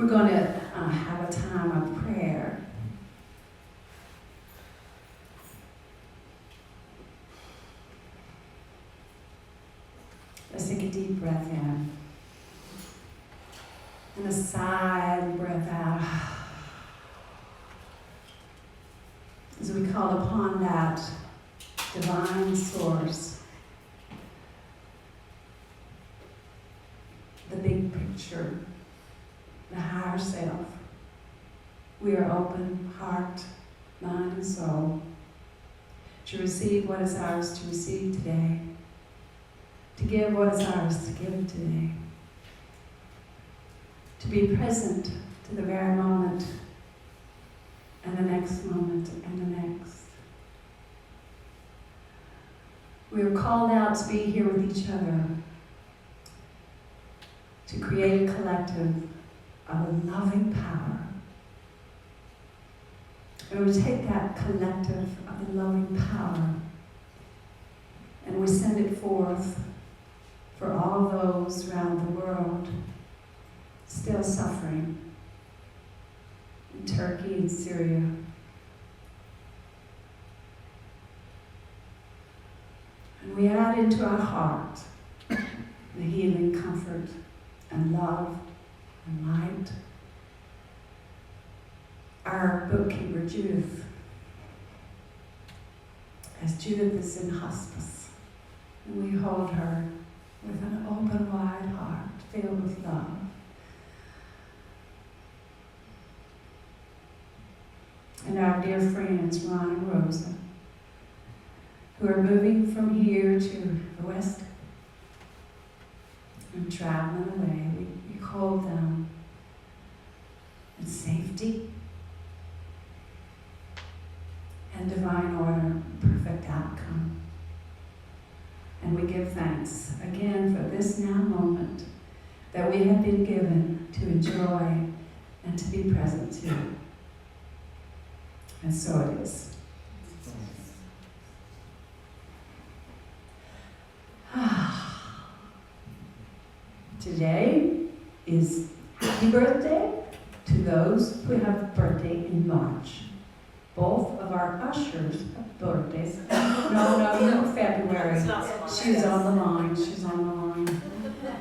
We're going to have a time of prayer. Let's take a deep breath in. And a sigh and breath out. As we call upon that divine source, the big picture, the higher self. We are open, heart, mind, and soul, to receive what is ours to receive today, to give what is ours to give today, to be present to the very moment, and the next moment, and the next. We are called out to be here with each other, to create a collective of a loving power. And we take that collective of the loving power and we send it forth for all those around the world still suffering in Turkey and Syria. And we add into our heart the healing comfort and love and light. Our bookkeeper, Judith, as Judith is in hospice, and we hold her with an open, wide heart filled with love. And our dear friends, Ron and Rosa, who are moving from here to the west and traveling away, we hold them in safety and divine order, perfect outcome. And we give thanks again for this now moment that we have been given to enjoy and to be present to. And so it is. Today is happy birthday to those who have birthday in March. Both of our ushers have birthdays. No, February. She's on the line. She's on the line.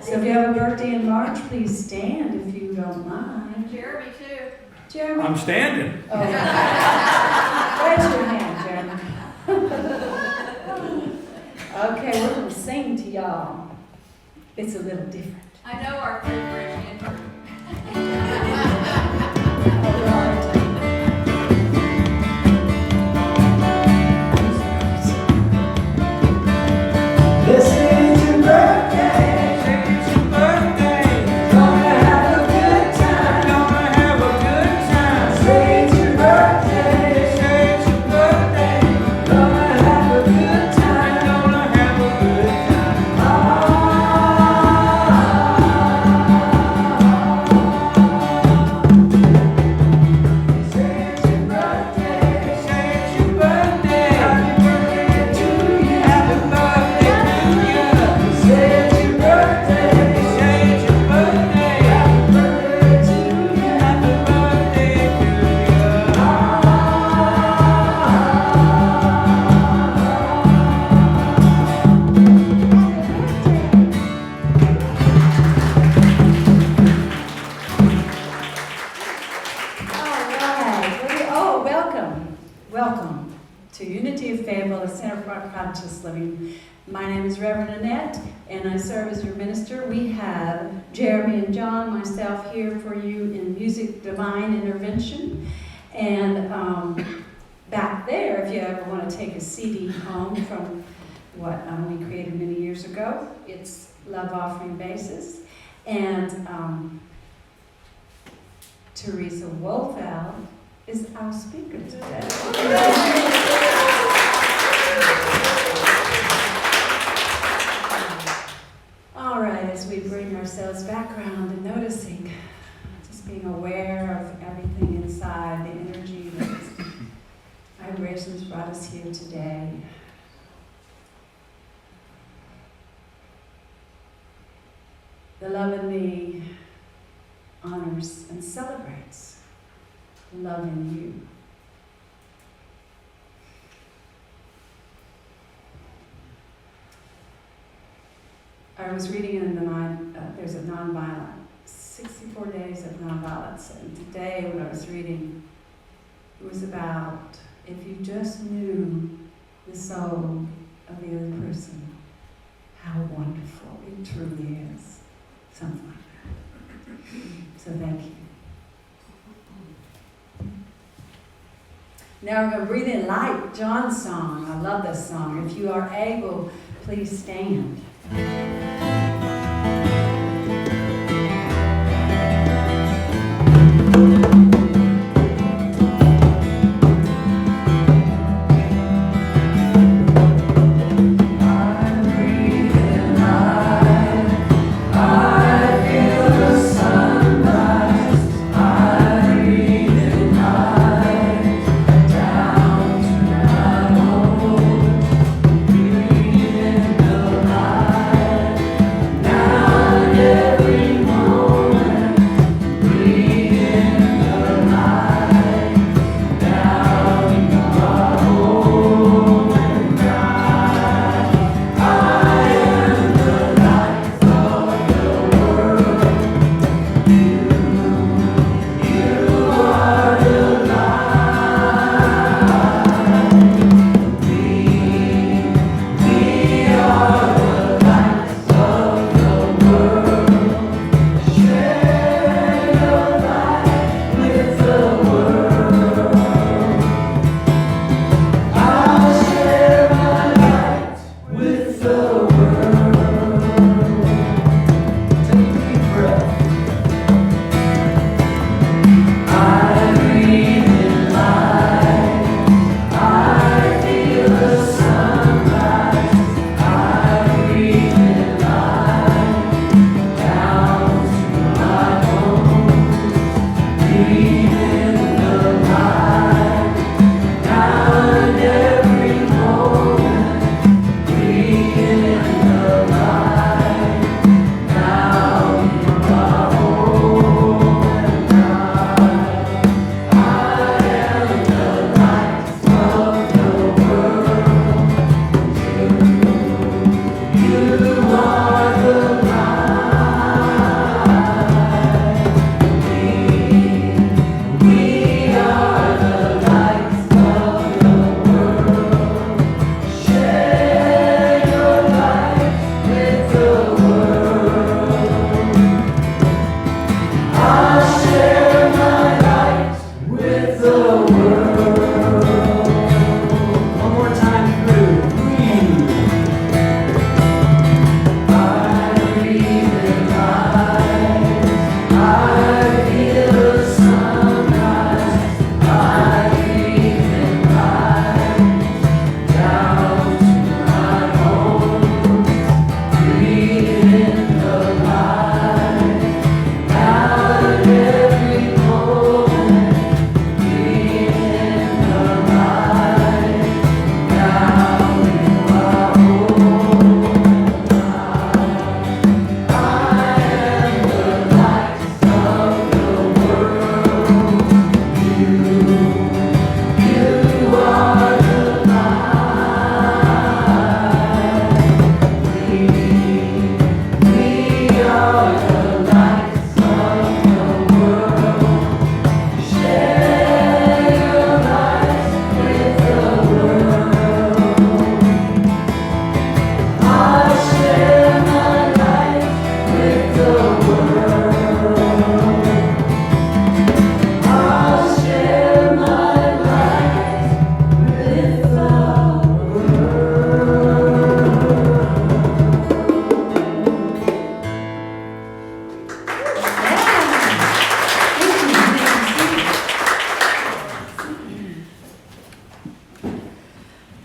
So if you have a birthday in March, please stand if you don't mind. Jeremy too. Jeremy? I'm standing. Oh. Raise your hand, Jeremy. Okay, we're going to sing to y'all. It's a little different. I know our favorite answer. All right. This is your birthday. It's your birthday. Gonna have a good time. Gonna have a good time. Say it's your birthday. Say it's your birthday. Gonna have a good time. Gonna have a good time. Say it's your birthday. Say it's your birthday. Happy birthday to you. Happy birthday to you. Say it's your birthday. Say it's your birthday. Happy birthday to you. Happy birthday to you. All right. Oh, welcome. Welcome to Unity of Faith, the Center for Conscious Living. My name is Reverend Annette, and I serve as your minister. We have Jeremy and John, myself, here for you in Music Divine Intervention. And back there, if you ever want to take a CD home from what we created many years ago, it's Love Offering Basis. And Theresa Wohlfeld is our speaker today. All right, as we bring ourselves back around and noticing, just being aware of everything inside, the energy that vibrations brought us here today. The love in me honors and celebrates love in you. I was reading in there's a nonviolent, 64 days of nonviolence, and today when I was reading, it was about if you just knew the soul of the other person, how wonderful it truly is. Something like that. So thank you. Now we're going to breathe in light, John's song. I love this song. If you are able, please stand.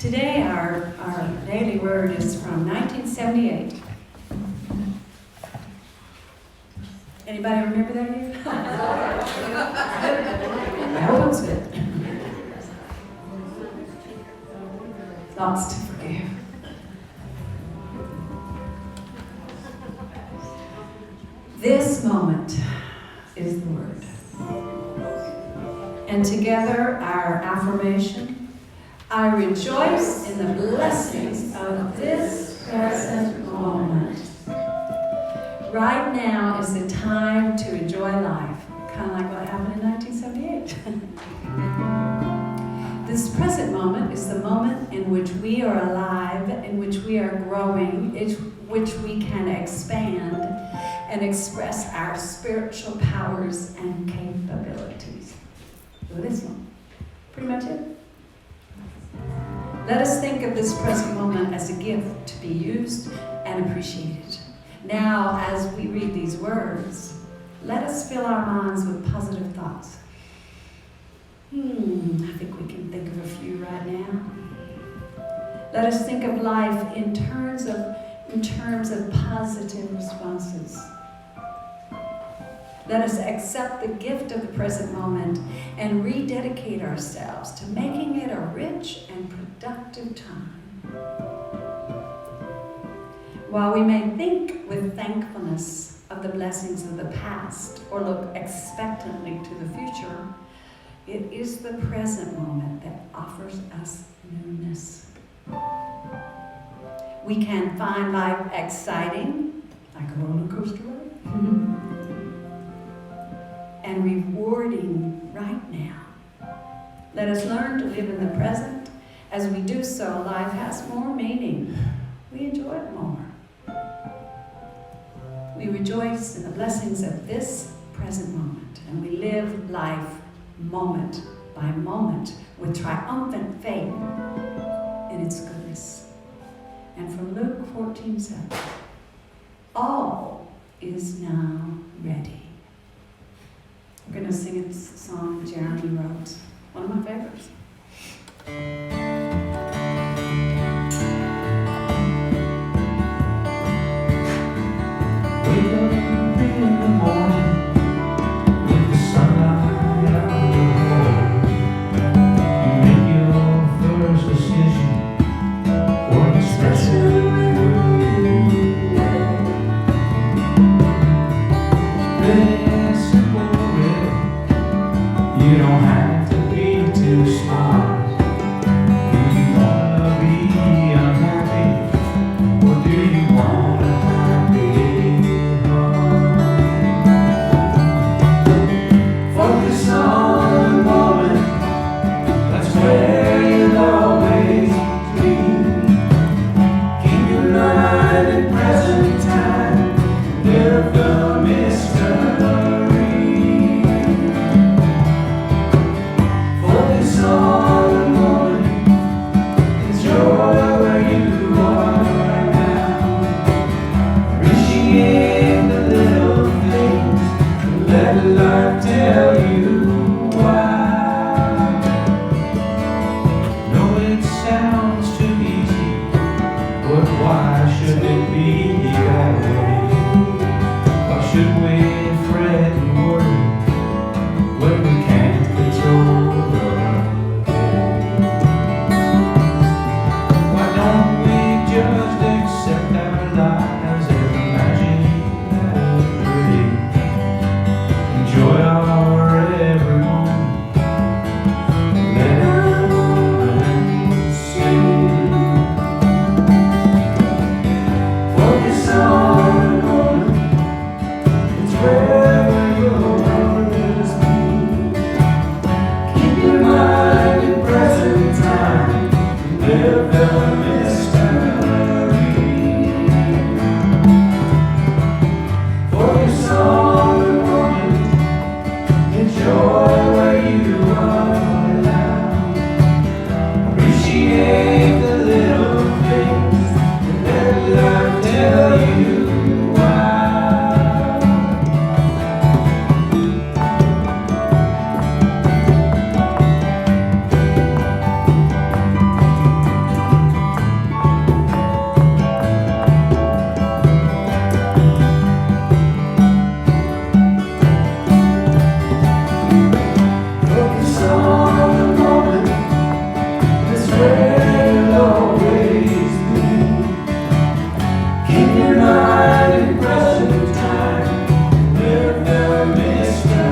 Today, our daily word is from 1978. Anybody remember that year? I hope it's good. Lots to forgive. This moment is the word. And together, our affirmation, I rejoice in the blessings of this present moment. Right now is the time to enjoy life, kind of like what happened in 1978. This present moment is the moment in which we are alive, in which we are growing, in which we can expand and express our spiritual powers and capabilities. So this one, pretty much it. Let us think of this present moment as a gift to be used and appreciated. Now, as we read these words, let us fill our minds with positive thoughts. I think we can think of a few right now. Let us think of life in terms of positive responses. Let us accept the gift of the present moment and rededicate ourselves to making it a rich and productive time. While we may think with thankfulness of the blessings of the past or look expectantly to the future, it is the present moment that offers us newness. We can find life exciting, like a roller coaster ride, and rewarding right now. Let us learn to live in the present. As we do so, life has more meaning. We enjoy it more. We rejoice in the blessings of this present moment, and we live life moment by moment with triumphant faith in its goodness. And from Luke 14:7, all is now ready. We're going to sing a song Jeremy wrote, one of my favorites. Wake up in the morning with the sunlight out your door. You make your first decision for the special red, simple red. You don't have to be too smart. Do you wanna be unhappy, or do you want a happy heart? Focus on the moment. That's where you'll always be. Keep your mind in present time. Live the mystery. Focus on the moment. Enjoy where you are right now. Appreciate the little things and let life tell you why. No, it sounds too easy, but why should it be that way? Why should we fret and worry when we can't control the day? Why don't we just accept our lives and imagine that pretty? Enjoy our every moment. Let our moment sing. Focus on the moment. It's where you'll always be. Keep your mind in present time. Live the mystery. Focus on the moment. Enjoy where you are now. Appreciate the little things and let life tell you why. Focus on the moment. That's where you'll always be. Keep your mind in present time. Live the mystery.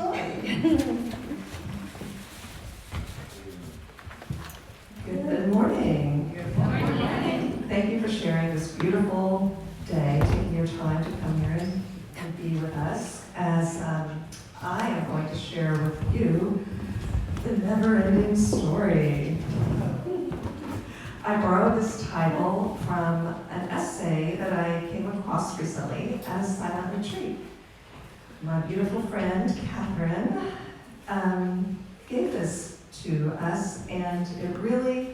Good morning. Good morning. Thank you for sharing this beautiful day, taking your time to come here and be with us as I am going to share with you the never-ending story. I borrowed this title from an essay that I came across recently at a silent retreat. My beautiful friend, Catherine, gave this to us, and it really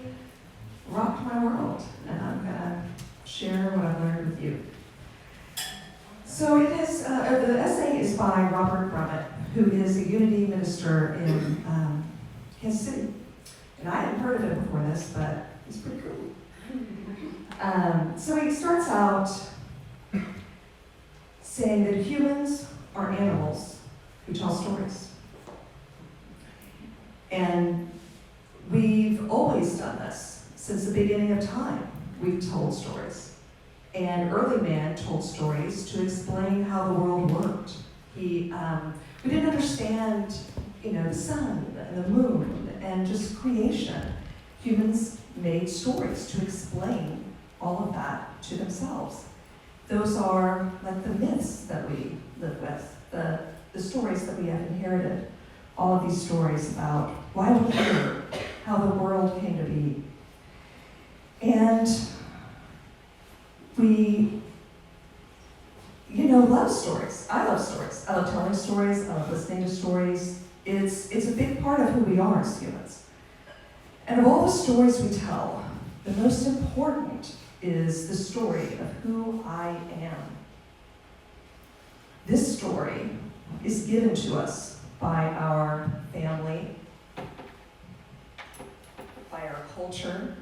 rocked my world. And I'm going to share what I've learned with you. So it is, the essay is by Robert Brummett, who is a Unity minister in Kansas City. And I hadn't heard of him before this, but he's pretty cool. So he starts out saying that humans are animals who tell stories. And we've always done this since the beginning of time. We've told stories. And early man told stories to explain how the world worked. We didn't understand, the sun and the moon and just creation. Humans made stories to explain all of that to themselves. Those are like the myths that we live with, the stories that we have inherited. All of these stories about why we're here, how the world came to be. And we, love stories. I love stories. I love telling stories. I love listening to stories. It's a big part of who we are as humans. And of all the stories we tell, the most important is the story of who I am. This story is given to us by our family, by our culture,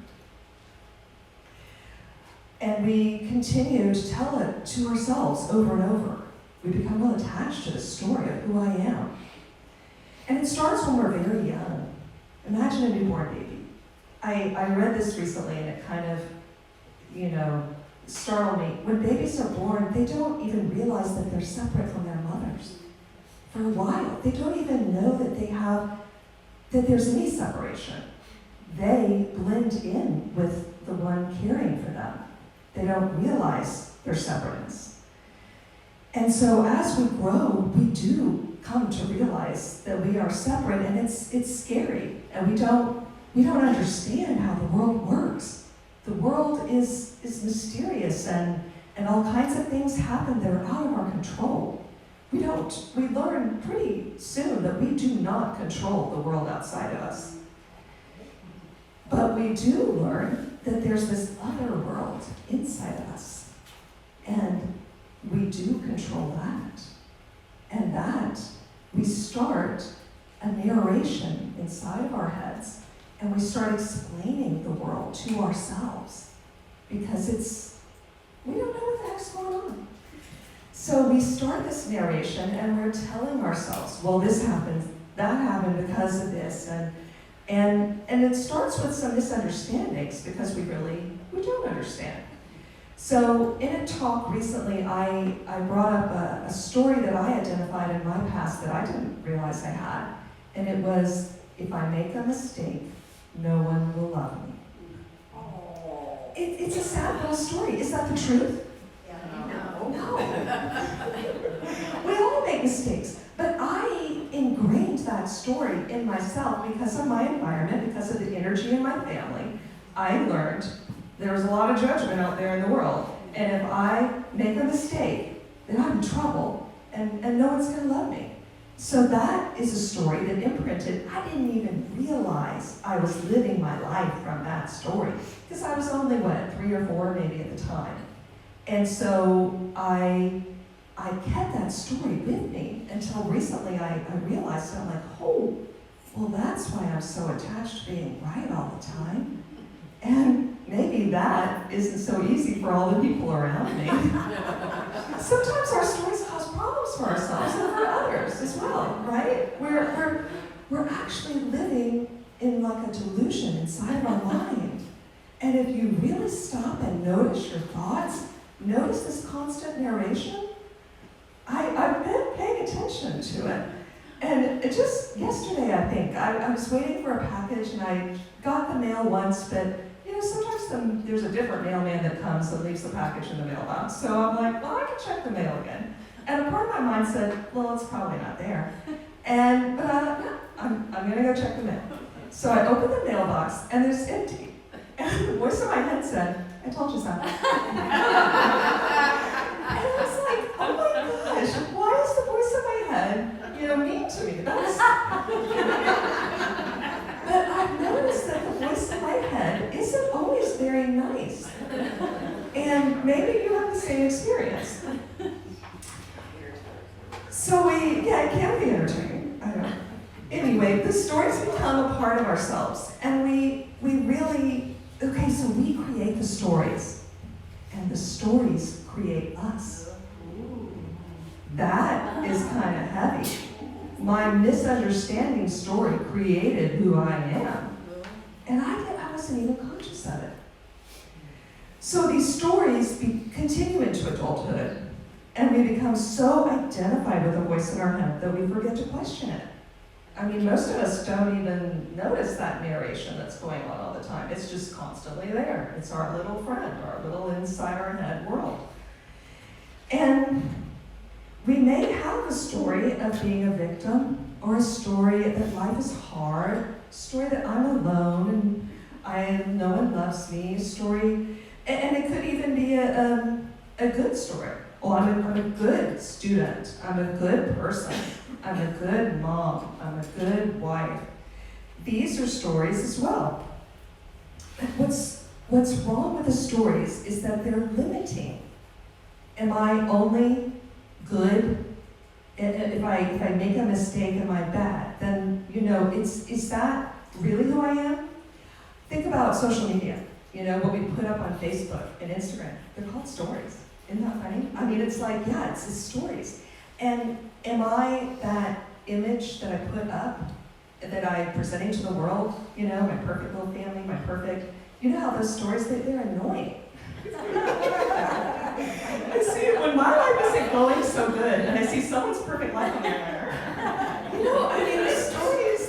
and we continue to tell it to ourselves over and over. We become well attached to the story of who I am. And it starts when we're very young. Imagine a newborn baby. I read this recently and it kind of, startled me. When babies are born, they don't even realize that they're separate from their mothers. For a while, they don't even know that there's any separation. They blend in with the one caring for them. They don't realize their separateness. And so as we grow, we do come to realize that we are separate, and it's scary, and we don't understand how the world works. The world is mysterious, and all kinds of things happen that are out of our control. We learn pretty soon that we do not control the world outside of us. But we do learn that there's this other world inside of us. And we do control that. And that we start a narration inside of our heads, and we start explaining the world to ourselves because we don't know what the heck's going on. So we start this narration and we're telling ourselves, well, this happened, that happened because of this, and it starts with some misunderstandings because we don't understand. So in a talk recently, I brought up a story that I identified in my past that I didn't realize I had. And it was, if I make a mistake, no one will love me. It's a sad little story. Is that the truth? No. We all make mistakes. But I ingrained that story in myself because of my environment, because of the energy in my family. I learned there's a lot of judgment out there in the world. And if I make a mistake, then I'm in trouble and no one's going to love me. So that is a story that imprinted. I didn't even realize I was living my life from that story because I was only, 3 or 4 maybe at the time. And so I kept that story with me until recently I realized, I'm like, oh, well, that's why I'm so attached to being right all the time. And maybe that isn't so easy for all the people around me. Sometimes our stories cause problems for ourselves and for others as well, right? We're actually living in like a delusion inside of our mind. And if you really stop and notice your thoughts, notice this constant narration, I've been paying attention to it. And it just yesterday, I think, I was waiting for a package and I got the mail once, but sometimes there's a different mailman that comes and leaves the package in the mailbox. So I'm like, well, I can check the mail again. And a part of my mind said, well, it's probably not there. But no, I'm gonna go check the mail. So I opened the mailbox and it's empty. And the voice in my head said, I told you so. And I was like, oh my gosh, why is the voice in my head, mean to me? But I've noticed that the voice in my head isn't always very nice. And maybe you have the same experience. So it can be entertaining, I know. Anyway, the stories become a part of ourselves. And we really, so we create the stories. And the stories create us. That is kind of heavy. My misunderstanding story created who I am. And I wasn't even conscious of it. So these stories continue into adulthood. And we become so identified with the voice in our head that we forget to question it. I mean, most of us don't even notice that narration that's going on all the time. It's just constantly there. It's our little friend, our little inside our head world. And we may have a story of being a victim, or a story that life is hard, a story that I'm alone and no one loves me, a story, and it could even be a good story. Oh, I'm a good student, I'm a good person, I'm a good mom, I'm a good wife. These are stories as well. But what's wrong with the stories is that they're limiting. Am I only good? If I make a mistake, am I bad? Then, is that really who I am? Think about social media, what we put up on Facebook and Instagram. They're called stories. Isn't that funny? I mean, it's like, it's stories. And am I that image that I put up, that I'm presenting to the world, my perfect little family, my perfect, how those stories, they're annoying. I see it when my life isn't going so good, and I see someone's perfect life on there. The stories,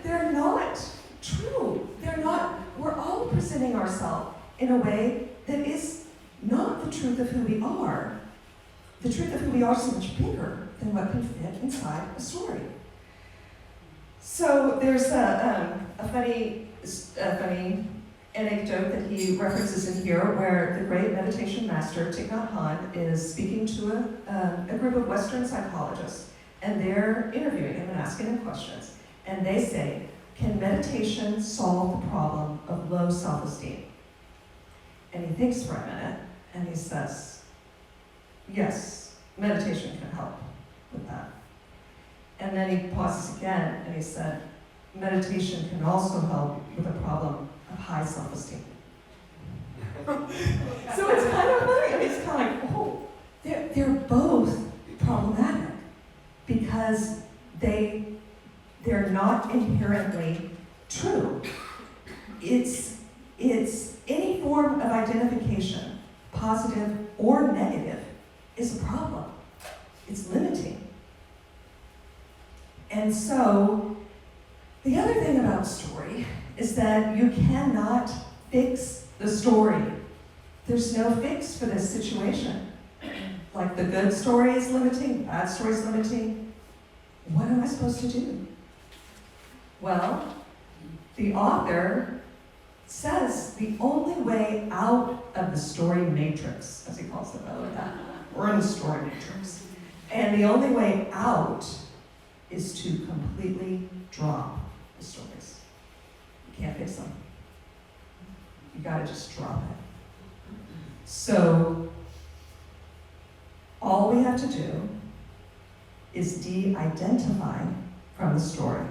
they're not true. They're not, we're all presenting ourselves in a way that is not the truth of who we are. The truth of who we are is so much bigger than what can fit inside a story. So there's a funny anecdote that he references in here, where the great meditation master Thich Nhat Hanh is speaking to a group of Western psychologists, and they're interviewing him and asking him questions. And they say, can meditation solve the problem of low self-esteem? And he thinks for a minute, and he says, yes, meditation can help with that. And then he pauses again, and he said, meditation can also help with the problem of high self-esteem. So it's kind of funny. I mean, it's kind of like, they're both problematic because they're not inherently true. It's any form of identification, positive or negative, is a problem. It's limiting. And so, the other thing about story is that you cannot fix the story. There's no fix for this situation. Like the good story is limiting, bad story is limiting. What am I supposed to do? Well, the author says the only way out of the story matrix, as he calls it, I like that. We're in the story matrix. And the only way out is to completely drop the stories. You can't fix them. You gotta just drop it. So, all we have to do is de-identify from the story.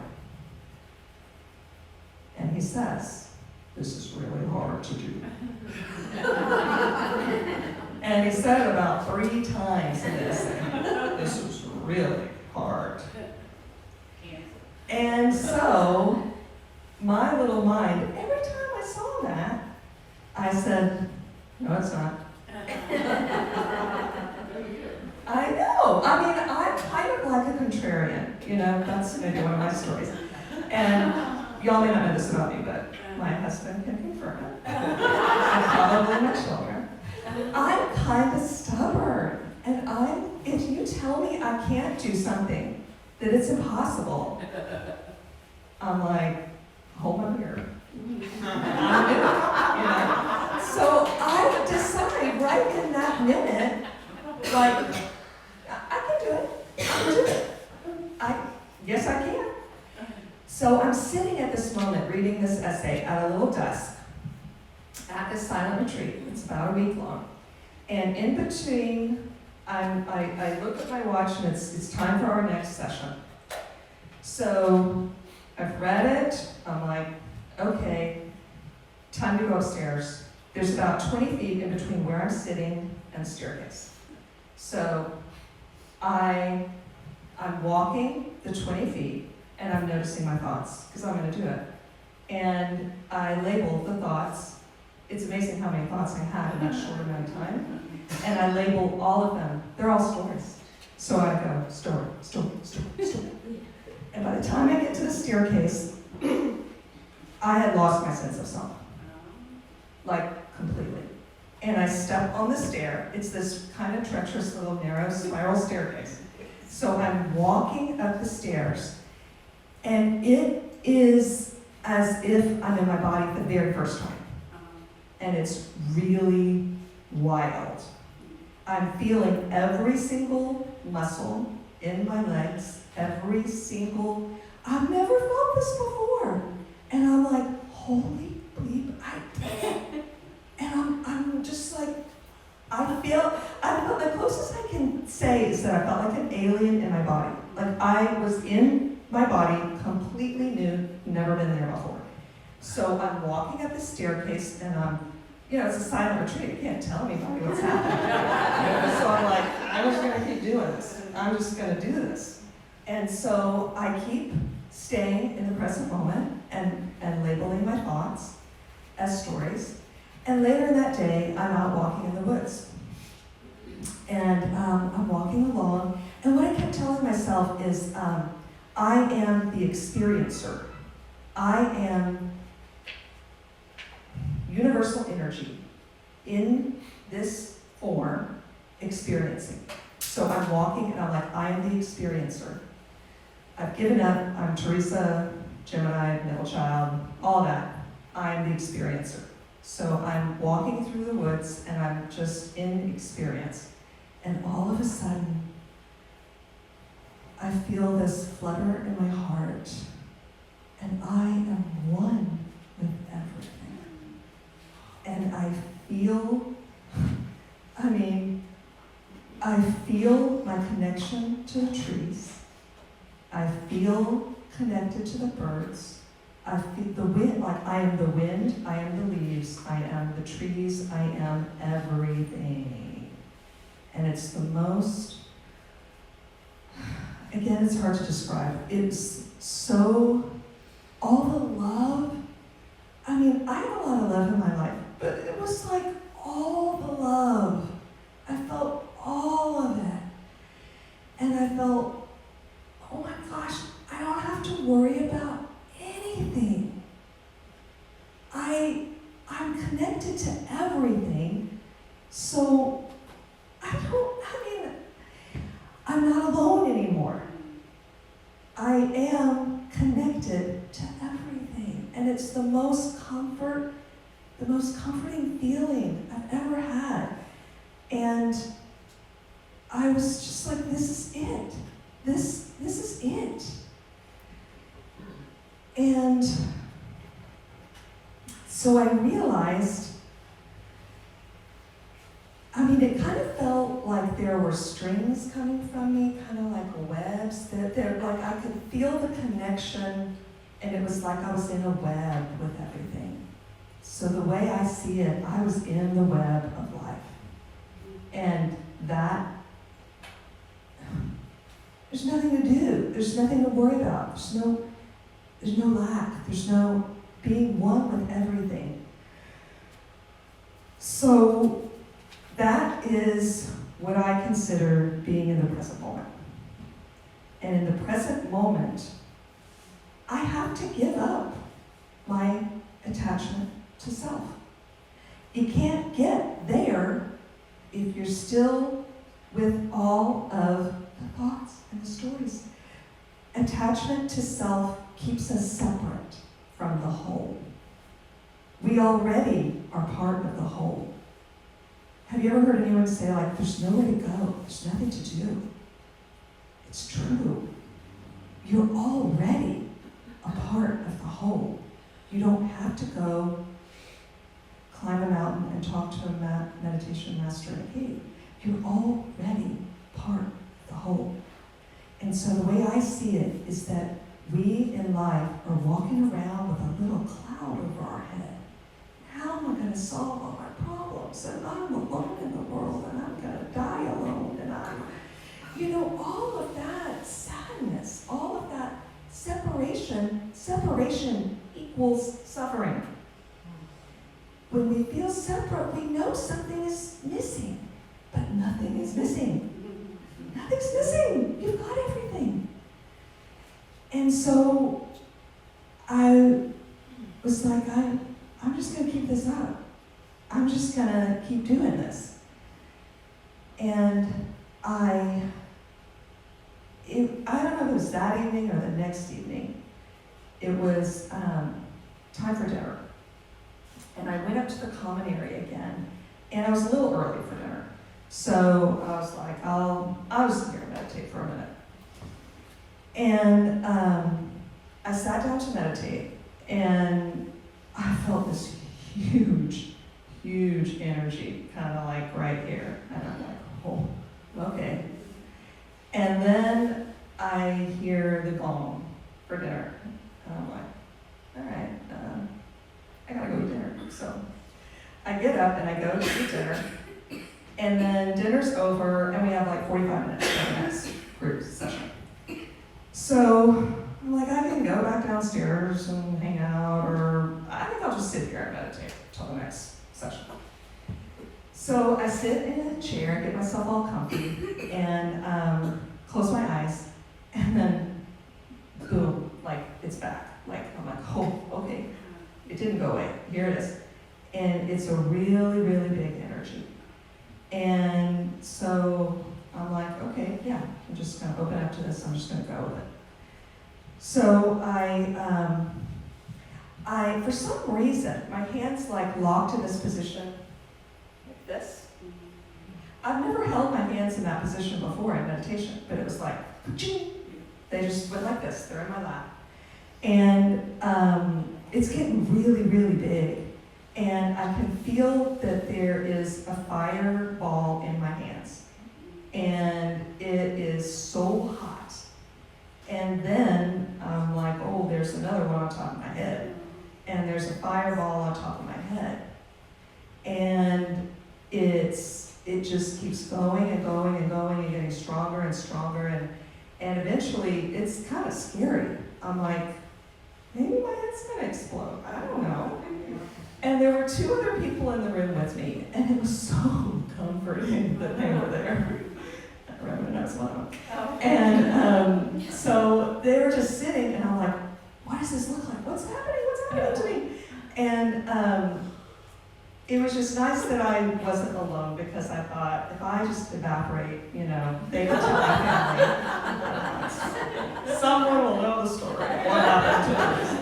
And he says, this is really hard to do. And he said it about 3 times in this. This is really hard. And so, my little mind, every time I saw that, I said, no, it's not. I know. I mean, I'm kind of like a contrarian, that's maybe one of my stories. And y'all may not know this about me, but my husband can confirm it. And probably my children. I'm kind of stubborn. And if you tell me I can't do something, that it's impossible, I'm like, hold my beer. I'm it, So I decide right in that minute, like, I can do it. I can do it. Yes, I can. So I'm sitting at this moment reading this essay at a little desk at this silent retreat. It's about a week long. And in between, I look at my watch and it's time for our next session. So I've read it. I'm like, okay, time to go upstairs. There's about 20 feet in between where I'm sitting and the staircase. So I'm walking the 20 feet and I'm noticing my thoughts because I'm going to do it. And I label the thoughts. It's amazing how many thoughts I have in that short amount of time. And I label all of them. They're all stories. So I go, story, story, story, story. And by the time I get to the staircase, I had lost my sense of self. Like, completely. And I step on the stair. It's this kind of treacherous little narrow spiral staircase. So I'm walking up the stairs, and it is as if I'm in my body for the very first time. And it's really wild. I'm feeling every single muscle in my legs, every single, I've never felt this before. And I'm like, holy bleep, I did it. And I'm just like, I felt the closest I can say is that I felt like an alien in my body. Like I was in my body, completely new, never been there before. So I'm walking up the staircase and it's a silent retreat. You can't tell anybody what's happening. So I'm like, I'm just gonna keep doing this. I'm just gonna do this. And so I keep staying in the present moment and labeling my thoughts as stories. And later in that day, I'm out walking in the woods. And I'm walking along, and what I kept telling myself is, I am the experiencer. I am universal energy in this form, experiencing. So I'm walking, and I'm like, I am the experiencer. I've given up. I'm Theresa, Gemini, middle child, all that. I am the experiencer. So I'm walking through the woods, and I'm just in experience. And all of a sudden, I feel this flutter in my heart, and I am one with everything. And I feel my connection to the trees. I feel connected to the birds. I feel the wind, like I am the wind, I am the leaves, I am the trees, I am everything. And it's the most, again, it's hard to describe. It's so, all the love. I mean, I had a lot of love in my life, but it was like all the love. I felt all of it. And I felt, oh my gosh, I don't have to worry about anything. I'm connected to everything. So I'm not alone anymore. I am connected to everything. And it's the most comforting feeling I've ever had. And I was just like, this is it. This is it. And so I realized, it kind of felt like there were strings coming from me, kind of like webs, that like I could feel the connection, and it was like I was in a web with everything. So the way I see it, I was in the web of life. And that, there's nothing to do. There's nothing to worry about. There's no lack. There's no being one with everything. So that is what I consider being in the present moment. And in the present moment, I have to give up my attachment to self. You can't get there if you're still with all of the thoughts and the stories. Attachment to self keeps us separate from the whole. We already are part of the whole. Have you ever heard anyone say, like, there's nowhere to go, there's nothing to do? It's true. You're already a part of the whole. You don't have to go climb a mountain and talk to a meditation master in a cave. You're already part of the whole. And so the way I see it is that we in life are walking around with a little cloud over our head. How am I going to solve all my problems? And I'm alone in the world, and I'm going to die alone, and all of that sadness, all of that separation equals suffering. When we feel separate, we know something is missing, but nothing is missing. Nothing's missing. You've got everything. And so I was like, I'm just going to keep this up. I'm just going to keep doing this. And I don't know if it was that evening or the next evening. It was time for dinner. And I went up to the common area again, and I was a little early for dinner. So I was like, I'll sit here and meditate for a minute. And I sat down to meditate, and I felt this huge energy, kind of like right here. And I'm like, oh, okay. And then I hear the gong for dinner. And I'm like, all right, I gotta go eat dinner. So I get up and I go to eat dinner. And then dinner's over, and we have like 45 minutes for the next group session. So I'm like, I can go back downstairs and hang out, or I think I'll just sit here and meditate till the next session. So I sit in a chair, get myself all comfy, and close my eyes, and then boom, like it's back. Like I'm like, oh, okay, it didn't go away. Here it is, and it's a really big energy. And so I'm like, okay, yeah, I'm just gonna open up to this. I'm just gonna go with it. So I for some reason, my hands like locked in this position, like this. I've never held my hands in that position before in meditation, but it was like, they just went like this. They're in my lap. And it's getting really big. And I can feel that there is a fireball in my hands. And it is so hot. And then I'm like, oh, there's another one on top of my head. And there's a fireball on top of my head. And it just keeps going and going and going and getting stronger and stronger. And eventually, it's kind of scary. I'm like, maybe my head's gonna explode. I don't know. And there were two other people in the room with me, and it was so comforting that they were there. Reverend knows one of them. And so they were just sitting, and I'm like, what does this look like? What's happening? What's happening to me? And it was just nice that I wasn't alone, because I thought, if I just evaporate, they can tell my family. Someone will know the story of what happened to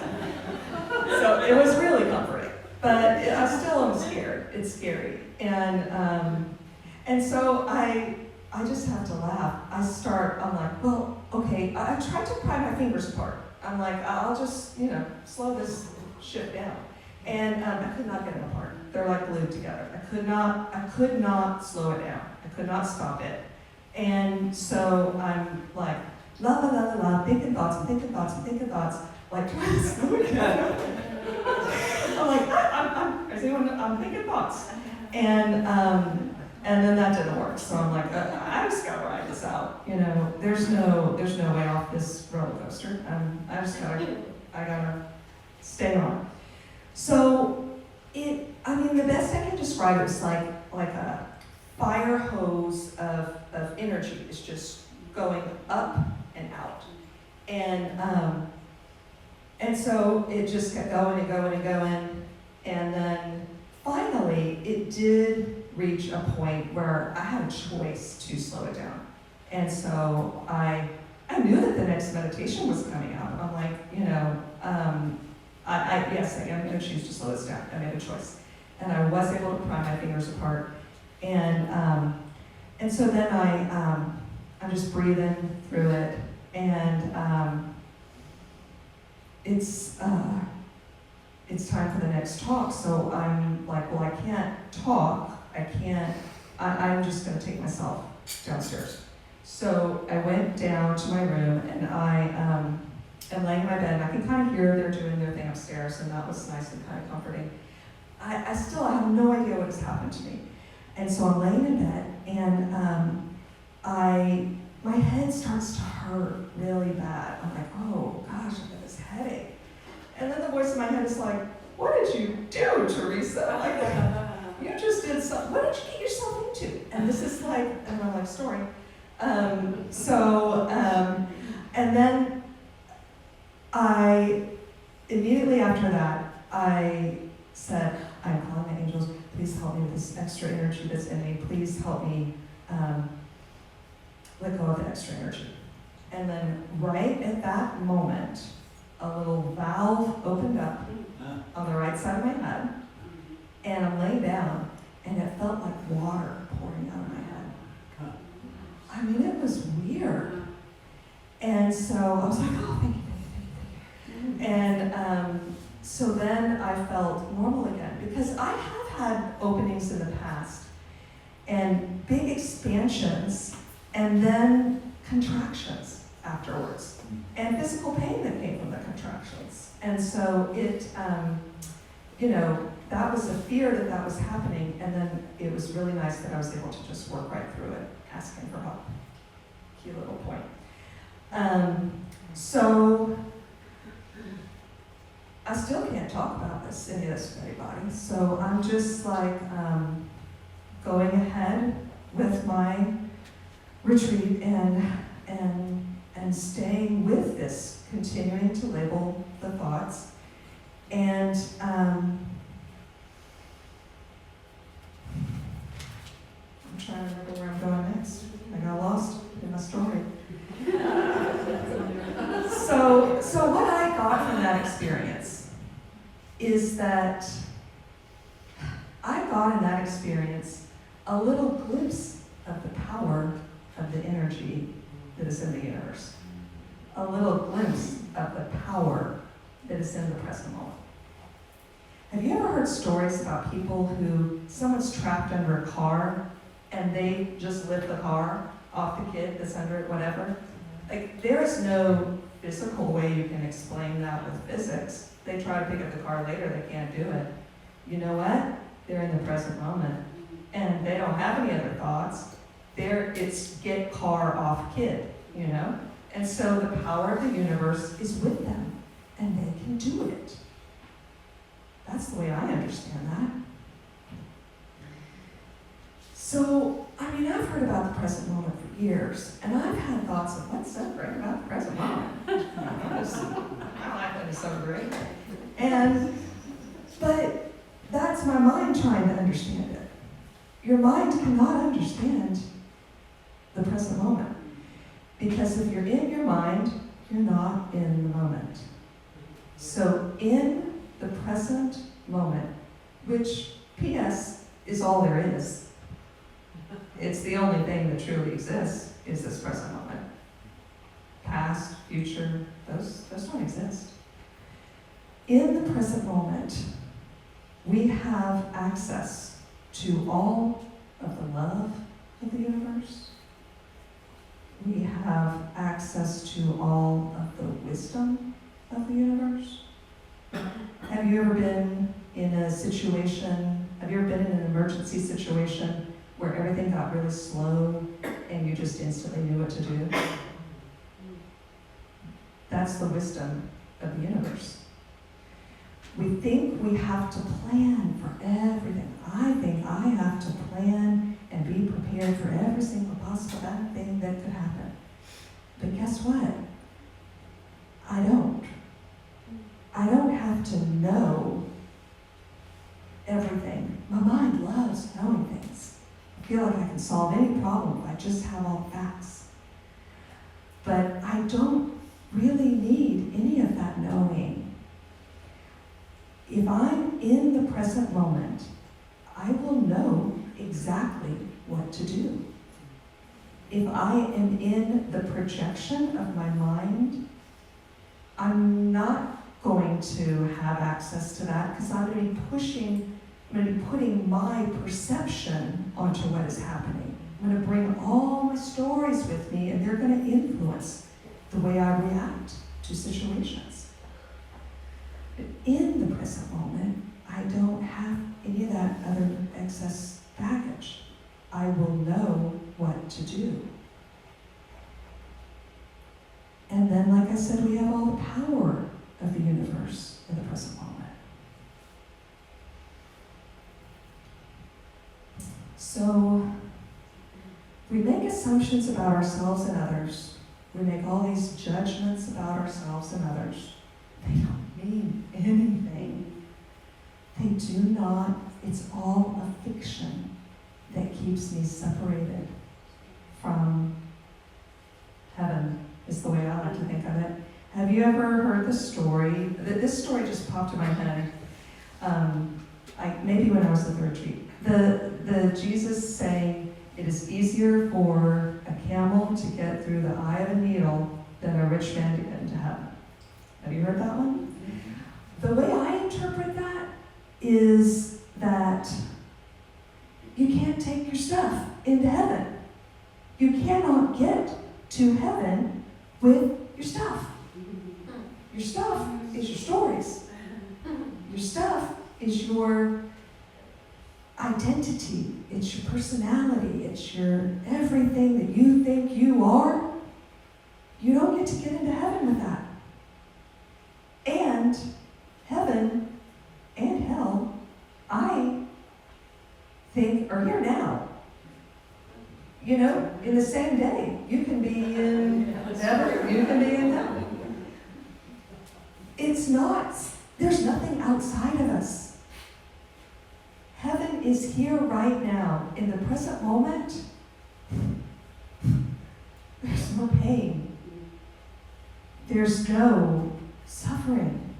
me. So it was really comforting. But I still am scared. It's scary. And so I just have to laugh. I'm like, well, okay, I tried to pry my fingers apart. I'm like, I'll just, slow this shit down. And I could not get them apart. They're like glued together. I could not slow it down. I could not stop it. And so I'm like, la la la la la, thinking thoughts and thinking thoughts and thinking thoughts, like trying to slow it down. I'm like, I'm thinking thoughts. And then that didn't work. So I'm like, I just gotta ride this out. There's no way off this roller coaster. I gotta stay on. So the best I can describe it is like a fire hose of energy. It's just going up and out. And so it just kept going and going and going. And then finally, it did reach a point where I had a choice to slow it down. And so I knew that the next meditation was coming up. I'm like, yes, I am going to choose to slow this down. I made a choice. And I was able to pry my fingers apart. And so then I'm just breathing through it. And it's time for the next talk. So I'm like, well, I can't talk. I'm just going to take myself downstairs. So I went down to my room, and I am laying in my bed, and I can kind of hear they're doing their thing upstairs, and that was nice and kind of comforting. I have no idea what has happened to me. And so I'm laying in bed, and my head starts to hurt really bad. I'm like, oh gosh, I've got this headache. And then the voice in my head is like, what did you do, Theresa? I'm like, you just did something. What did you get yourself into? And this is like in my life story. And then immediately after that, I said, I'm calling my angels, please help me with this extra energy that's in me. Please help me let go of the extra energy. And then right at that moment, a little valve opened up on the right side of my head, and I'm laying down, and it felt like water pouring out of my head. I mean, it was weird. And so I was like, oh, thank you. And so then I felt normal again, because I have had openings in the past, and big expansions, and then contractions afterwards, and physical pain that came from the contractions. And so it, that was a fear that was happening, and then it was really nice that I was able to just work right through it, asking for help. Cute little point. So I still can't talk about any of this with anybody, so I'm just like going ahead with my retreat and staying with this, continuing to label the thoughts. And I'm trying to remember where I'm going next. I got lost in my story. So what I got from that experience is that I got in that experience a little glimpse of the power of the energy that is in the universe. A little glimpse of the power that is in the present moment. Have you ever heard stories about people who, someone's trapped under a car and they just lift the car off the kid that's under it, whatever? Like, there is no physical way you can explain that with physics. They try to pick up the car later, they can't do it. You know what? They're in the present moment. And they don't have any other thoughts. It's get car off kid, And so the power of the universe is with them, and they can do it. That's the way I understand that. So, I've heard about the present moment for years, and I've had thoughts of what's so great about the present moment. I like that it's so great. But that's my mind trying to understand it. Your mind cannot understand the present moment. Because if you're in your mind, you're not in the moment. So in the present moment, which, P.S., is all there is. It's the only thing that truly exists, is this present moment. Past, future, those don't exist. In the present moment, we have access to all of the love of the universe. We have access to all of the wisdom of the universe. Have you ever been in an emergency situation where everything got really slow and you just instantly knew what to do? That's the wisdom of the universe. We think we have to plan for everything. I think I have to plan and be prepared for every single possible bad thing that could happen. But guess what? I don't. I don't have to know everything. My mind loves knowing things. I feel like I can solve any problem if I just have all the facts. But I don't really need any of that knowing. If I'm in the present moment, I will know exactly what to do. If I am in the projection of my mind, I'm not going to have access to that because I'm going to be putting my perception onto what is happening. I'm going to bring all my stories with me, and they're going to influence the way I react to situations. But in the present moment, I don't have any of that other excess baggage. I will know what to do. And then, like I said, we have all the power of the universe in the present moment. So, we make assumptions about ourselves and others. We make all these judgments about ourselves and others. They don't mean anything. They do not. It's all a fiction that keeps me separated from heaven, is the way I like to think of it. Have you ever heard the story? This story just popped in my head. Maybe when I was the third week. The Jesus saying, it is easier for a camel to get through the eye of a needle than a rich man to get into heaven. Have you heard that one? The way I interpret that is that you can't take your stuff into heaven. You cannot get to heaven with your stuff. Your stuff is your stories. Your stuff is your identity. It's your personality. It's your everything that you think you are. You don't get to get into heaven with that. And heaven and hell, I think, are here now. You know, in the same day. You can be in heaven, you can be in hell. It's not, there's nothing outside of us. Heaven is here right now. In the present moment, there's no pain. There's no suffering.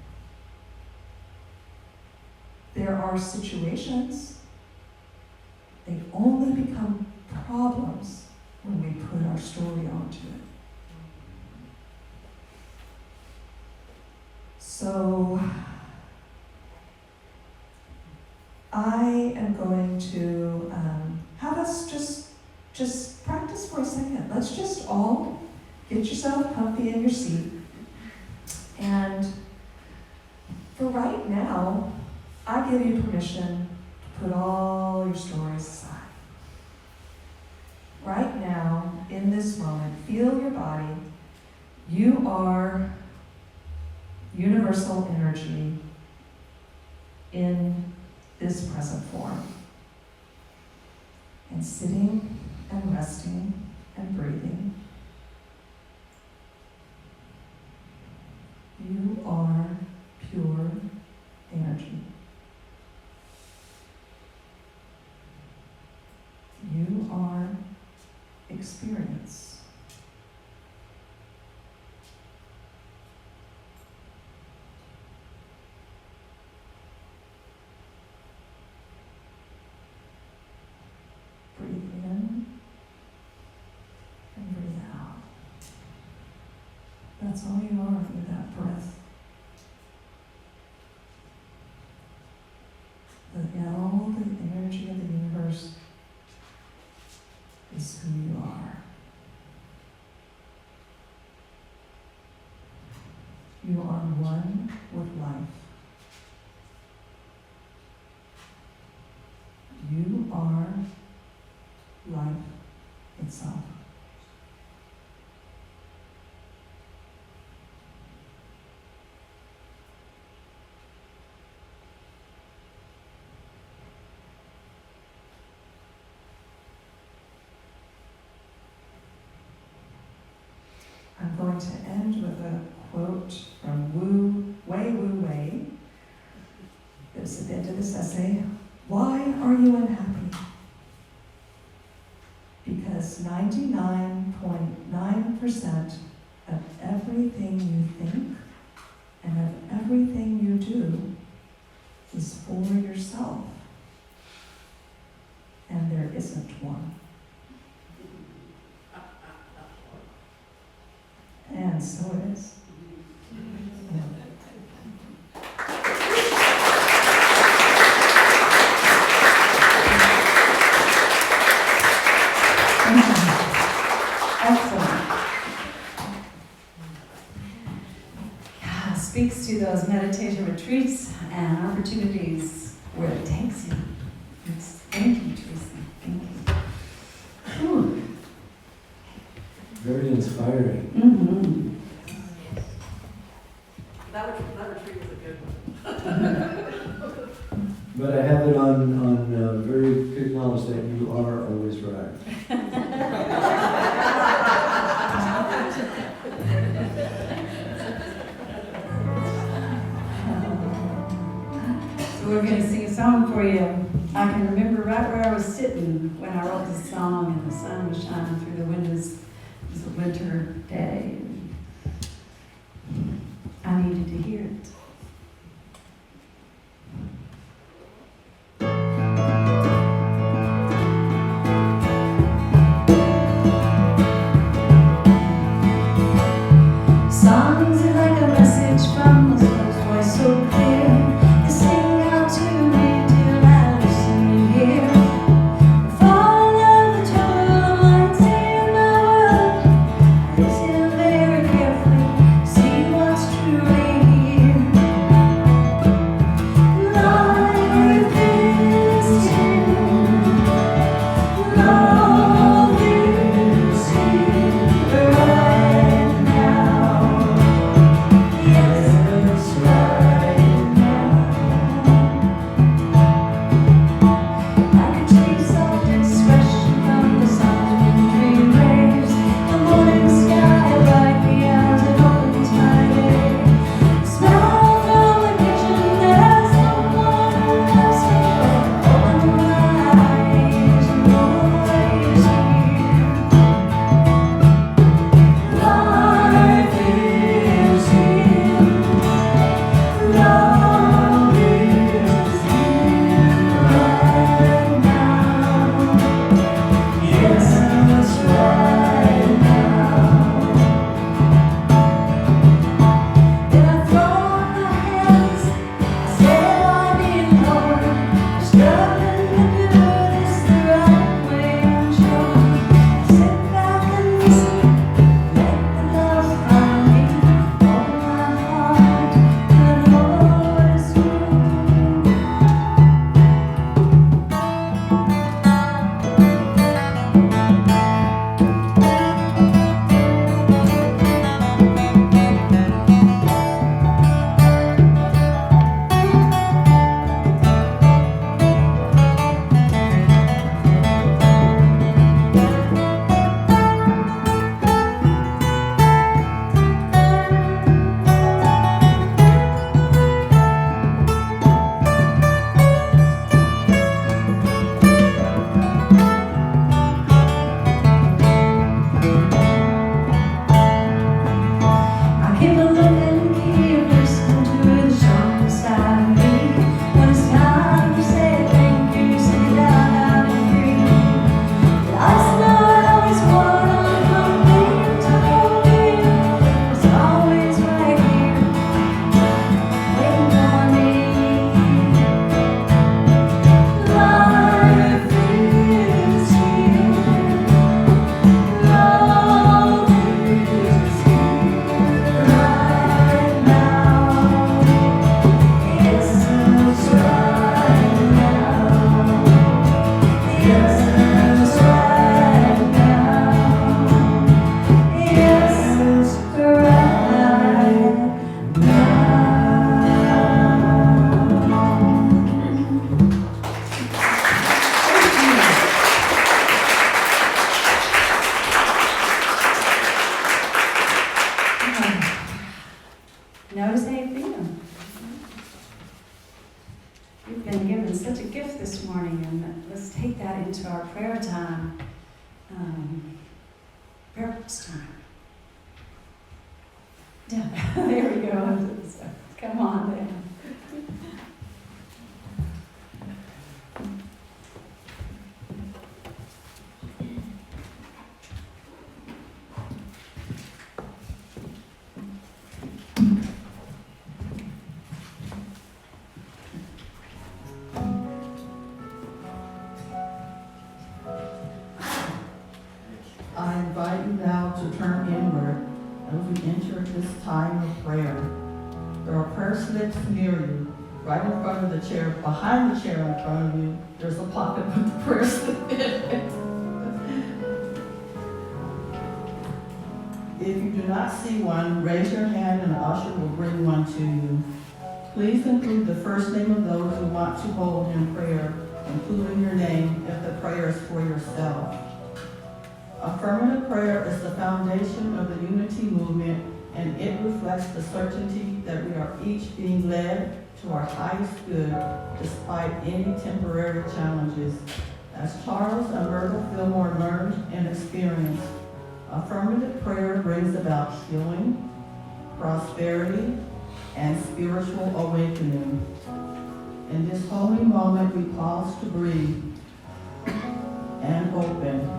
There are situations. They only become problems when we put our story onto it. So, I am going to have us just practice for a second. Let's just all get yourself comfy in your seat. And for right now, I give you permission to put all your stories aside. Right now, in this moment, feel your body. You are universal energy in this present form. And sitting and resting and breathing, you are pure energy. You are experience. Breathe in and breathe out. That's all you are with that breath. All the energy of the universe is who you are. You are one with life. You are life itself. to end with a quote from Wu Wei. It's at the end of this essay. Why are you unhappy? Because 99.9% of everything you think and of everything you do is for yourself. And there isn't one. And so it is. Yeah. Excellent. Yeah, speaks to those meditation retreats and opportunities where it takes you. Thank you, Theresa. Thank you. Whew. Very inspiring. Mm-hmm. That retreat was a good one. But I have it on very good knowledge that you are always right. So we're going to sing a song for you. I can remember right where I was sitting when I wrote this song, and the sun was shining through the windows. It was a winter day. And I needed to hear it. Songs are like a message from the soul's voice so clear. They sing out to me till I listen and hear. Fall of the turbulence in my world. I listen very carefully, see what's truly here. Notice how you feel. You've been given such a gift this morning, and let's take that into our prayer time, purpose time. Yeah, there we go. Come on then. I invite you now to turn inward as we enter this time of prayer. There are prayer slips near you, right in front of the chair. Behind the chair in front of you, there's a pocket with the prayer slip in it. If you do not see one, raise your hand and an usher will bring one to you. Please include the first name of those who want to hold in prayer, including your name if the prayer is for yourself. Affirmative prayer is the foundation of the unity movement, and it reflects the certainty that we are each being led to our highest good despite any temporary challenges. As Charles and Myrtle Fillmore learned and experienced, affirmative prayer brings about healing, prosperity, and spiritual awakening. In this holy moment, we pause to breathe and open.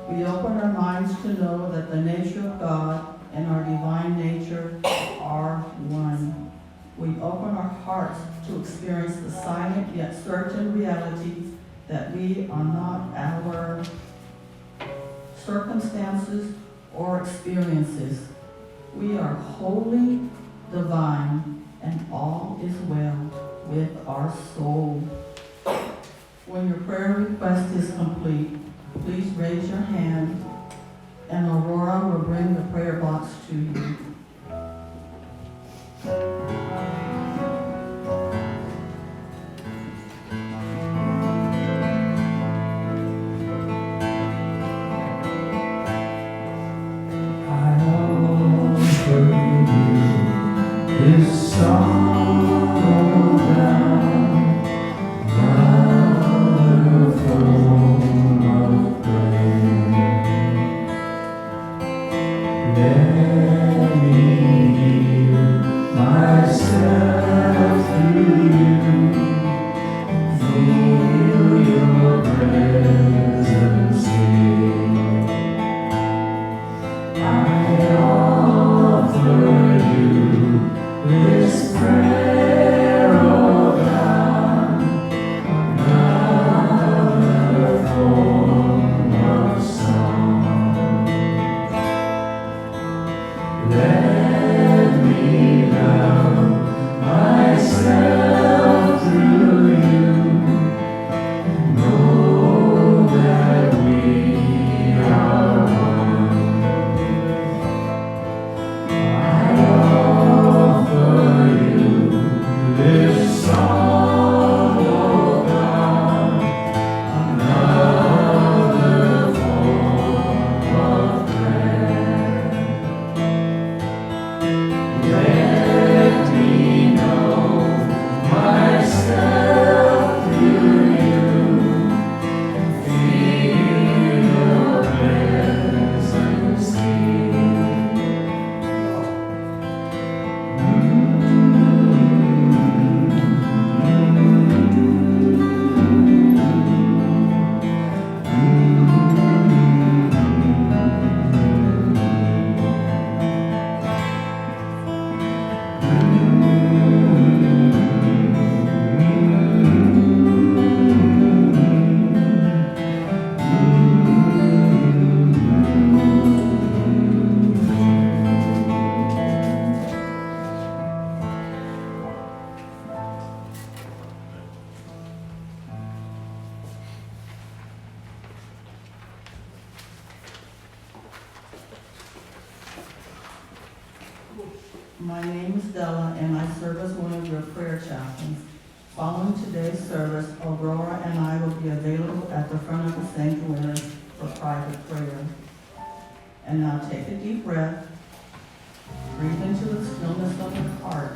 We open our minds to know that the nature of God and our divine nature are one. We open our hearts to experience the silent yet certain reality that we are not our circumstances or experiences. We are wholly divine, and all is well with our soul. When your prayer request is complete, please raise your hand, and Aurora will bring the prayer box to you. I offer you this song down, the throne of grace. Let me give myself to you, feel your presence here. I offer you this prayer, oh God, another form of song. Let me love myself through you, know that we are one. I offer you this song, oh God, another form of prayer. Let me know myself through you, feel your presence here. My name is Della, and I serve as one of your prayer chaplains. Following today's service, Aurora and I will be available at the front of the sanctuary for private prayer. And now take a deep breath. Breathe into the stillness of your heart.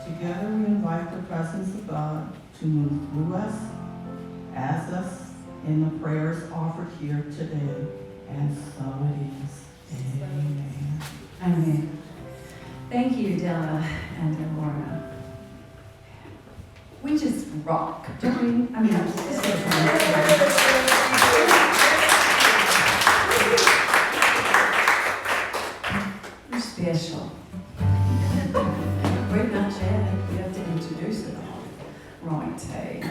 Together we invite the presence of God to move through us, as us, in the prayers offered here today. And so it is. Amen. Amen. Thank you, Della and Deborah. We just rock, don't we? I mean, it's so fun. You're special. We're not yet. We have to introduce it all. Right, hey.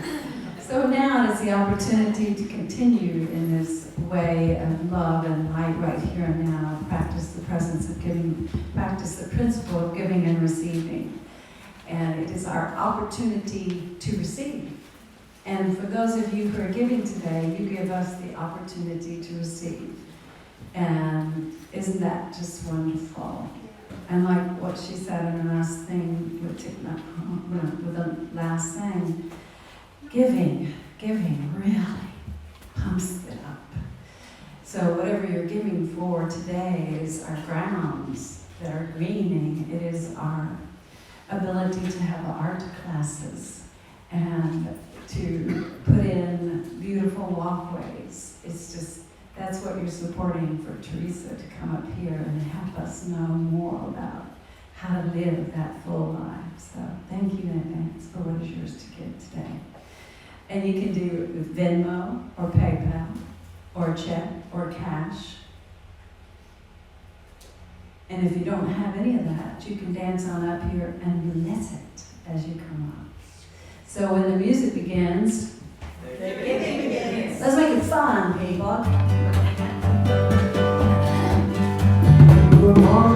So now is the opportunity to continue in this way of love and light right here and now. Practice the presence of giving, practice the principle of giving and receiving. And it is our opportunity to receive. And for those of you who are giving today, you give us the opportunity to receive. And isn't that just wonderful? And like what she said in the last thing, with the last thing, giving really pumps it up. So whatever you're giving for today is our grounds that are greening. It is our ability to have art classes and to put in beautiful walkways. It's just, that's what you're supporting for Theresa to come up here and help us know more about how to live that full life. So thank you in advance for what is yours to give today. And you can do it with Venmo or PayPal or check or cash. And if you don't have any of that, you can dance on up here and bless it as you come up. So when the music begins, let's make it fun, people. Good morning.